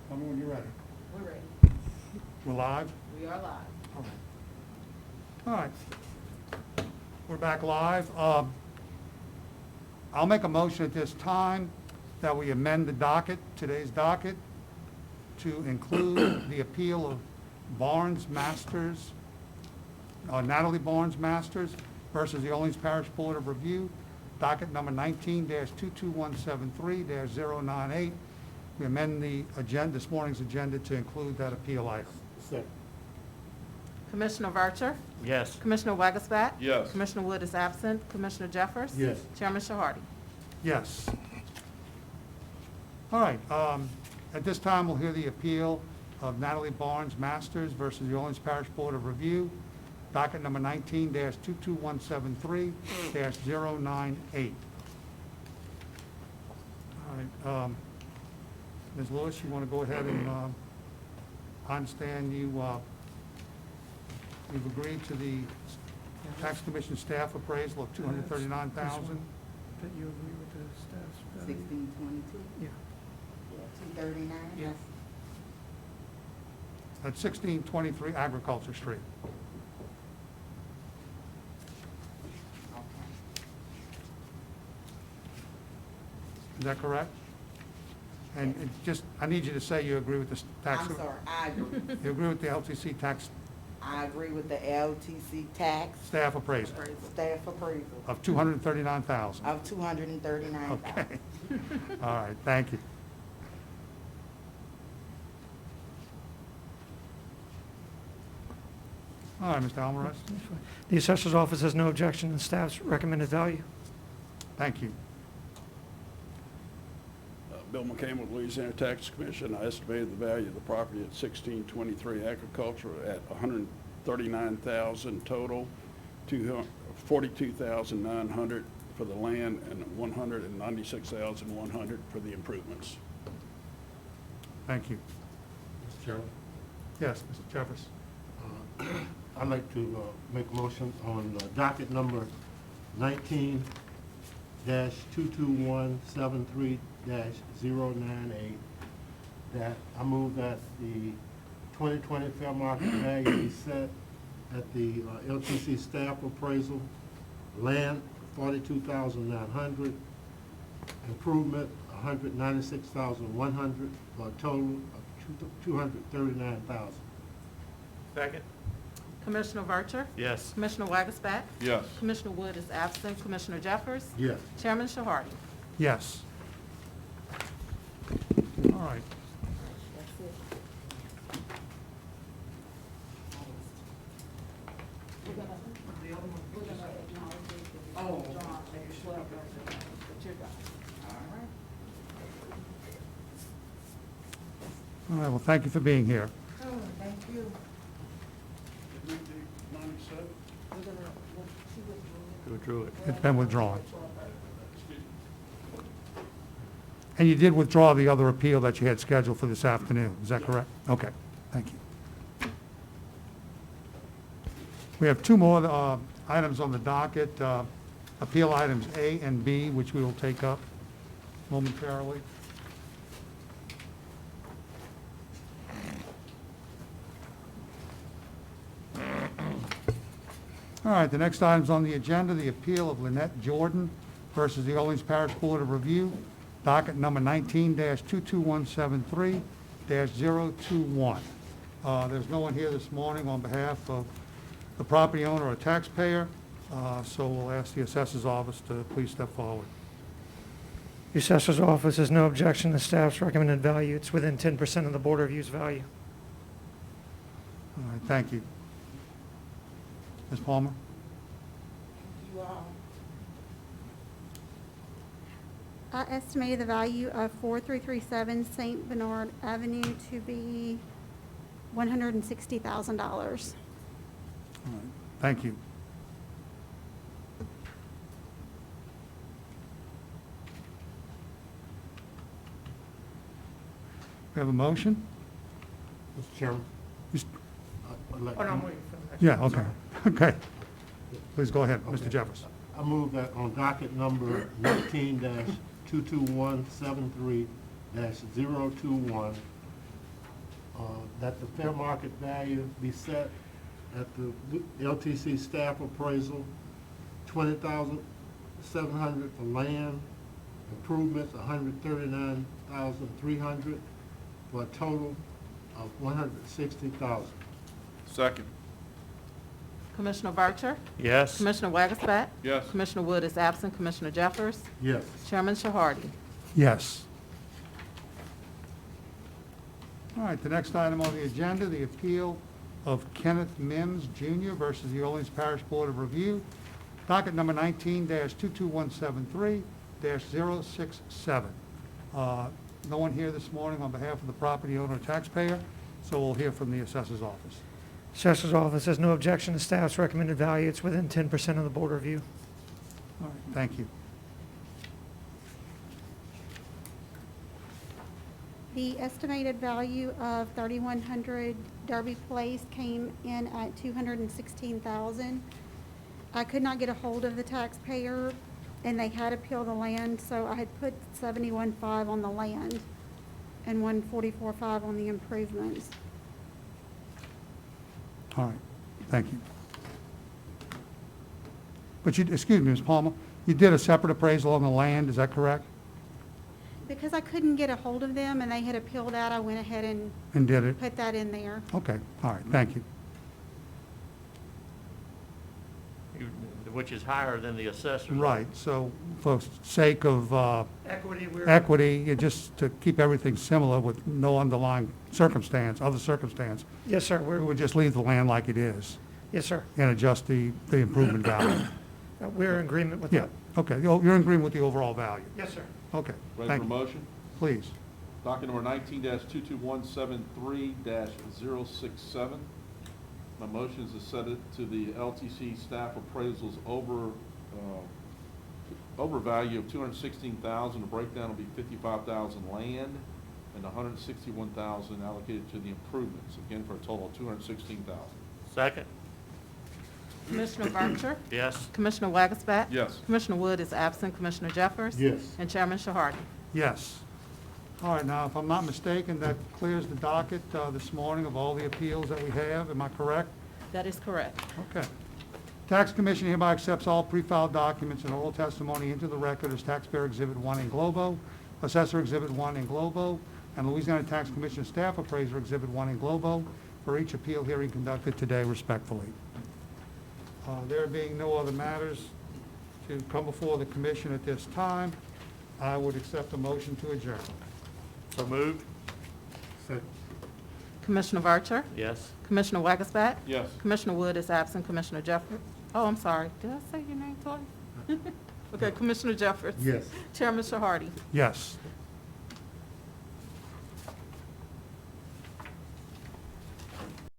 Tell me when you're ready. We're ready. We're live? We are live. All right. We're back live. I'll make a motion at this time that we amend the docket, today's docket, to include the appeal of Barnes Masters, Natalie Barnes Masters versus the Orleans Parish Board of Review, docket number 19-22173-098. We amend the agenda, this morning's agenda, to include that appeal item. Second. Commissioner Vercher? Yes. Commissioner Wagasback? Yes. Commissioner Wood is absent. Commissioner Jeffers? Yes. Chairman Shahardy? Yes. All right, at this time, we'll hear the appeal of Natalie Barnes Masters versus the Orleans Parish Board of Review, docket number 19-22173-098. All right, Ms. Lewis, you want to go ahead and, I understand you've agreed to the Tax Commission staff appraisal of $239,000. That you agree with the staff's value? 1622? Yeah. 239? Yeah. At 1623 Agriculture Street. Okay. Is that correct? And it just, I need you to say you agree with the tax. I'm sorry, I agree. You agree with the LTC tax I agree with the LTC tax staff appraisal staff appraisal of $239,000. of $239,000. Okay. All right, thank you. All right, Mr. Alvarez, The assessor's office has no objection to the staff's recommended value. thank you. Bill McCain with Louisiana Tax Commission. I estimated the value of the property at 1623 Agriculture at $139,000 total, $42,900 for the land, and $196,100 for the improvements. Thank you. Mr. Chairman, Yes, Mr. Jeffers. I'd like to make a motion on docket number 19-22173-098, that I move that the 2020 fair market value be set at the LTC staff appraisal, land $42,900, improvement $196,100, for a total of $239,000. Second? Commissioner Vercher? Yes. Commissioner Wagasback? Yes. Commissioner Wood is absent. Commissioner Jeffers? Yes. Chairman Shahardy? Yes. All right. That's it. We're gonna acknowledge it. Oh. But you're done. All right, well, thank you for being here. Oh, thank you. We're gonna, she Withdrew it. It's been withdrawn. And you did withdraw the other appeal that you had scheduled for this afternoon, is that correct? Okay, thank you. We have two more items on the docket, appeal items A and B, which we will take up momentarily. All right, the next item's on the agenda, the appeal of Lynette Jordan versus the Orleans Parish Board of Review, docket number 19-22173-021. There's no one here this morning on behalf of the property owner or taxpayer, so we'll ask the assessor's office to please step forward. The assessor's office has no objection to staff's recommended value. It's within 10% of the Board of Review's value. All right, thank you. Ms. Palmer? You all. I estimated the value of 4337 St. Bernard Avenue to be $160,000. All right, thank you. We have a motion? Mr. Chairman, Mr. I'd like Oh, no, I'm to- waiting for the next. Yeah, okay, okay. Please go ahead, Mr. Jeffers. I move that on docket number 19-22173-021, that the fair market value be set at the LTC staff appraisal, $20,700 for land, improvements, $139,300, for a total of $160,000. Second. Commissioner Archer? Yes. Commissioner Wagglesback? Yes. Commissioner Wood is absent. Commissioner Jeffers? Yes. Chairman Shahardy? Yes. All right, the next item on the agenda, the appeal of Kenneth Mims Jr. versus the Orleans Parish Board of Review, docket number 19-22173-067. No one here this morning on behalf of the property owner or taxpayer, so we'll hear from the assessor's office. Assessor's office has no objection to staff's recommended value. It's within 10% of the board review. All right, thank you. The estimated value of 3100 Derby Place came in at $216,000. I could not get a hold of the taxpayer, and they had appealed the land, so I had put 71.5 on the land and 144.5 on the improvements. All right, thank you. But you, excuse me, Ms. Palmer, you did a separate appraisal on the land, is that correct? Because I couldn't get a hold of them and they had appealed that, I went ahead and And did it? put that in there. Okay, all right, thank you. Which is higher than the assessor's. Right, so for sake of Equity, just to keep everything similar with no underlying circumstance, other circumstance, Yes, sir. we would just leave the land like it is Yes, sir. and adjust the improvement value. We're in agreement with Yeah, that. okay, you're in agreement with the overall value? Yes, sir. Okay, Ready for thank a you. motion? Please. Docket number 19-22173-067. My motion is to set it to the LTC staff appraisals overvalue of $216,000. The breakdown will be $55,000 land and $161,000 allocated to the improvements, again for a total of $216,000. Second. Commissioner Archer? Yes. Commissioner Wagglesback? Yes. Commissioner Wood is absent. Commissioner Jeffers? Yes. And Chairman Shahardy? Yes. All right, now, if I'm not mistaken, that clears the docket this morning of all the appeals that we have, am I correct? That is correct. Okay. Tax Commission hereby accepts all pre-filed documents and oral testimony into the record as Taxpayer Exhibit 1 in Globo, Assessor Exhibit 1 in Globo, and Louisiana Tax Commission Staff Appraiser Exhibit 1 in Globo for each appeal hearing conducted today respectfully. There being no other matters to come before the commission at this time, I would accept a motion to adjourn. So moved. Second. Commissioner Archer? Yes. Commissioner Wagglesback? Yes. Commissioner Wood is absent. Commissioner Jeffers? Oh, I'm sorry. Did I say your name twice? Okay, Commissioner Jeffers? Yes. Chairman Shahardy? Yes.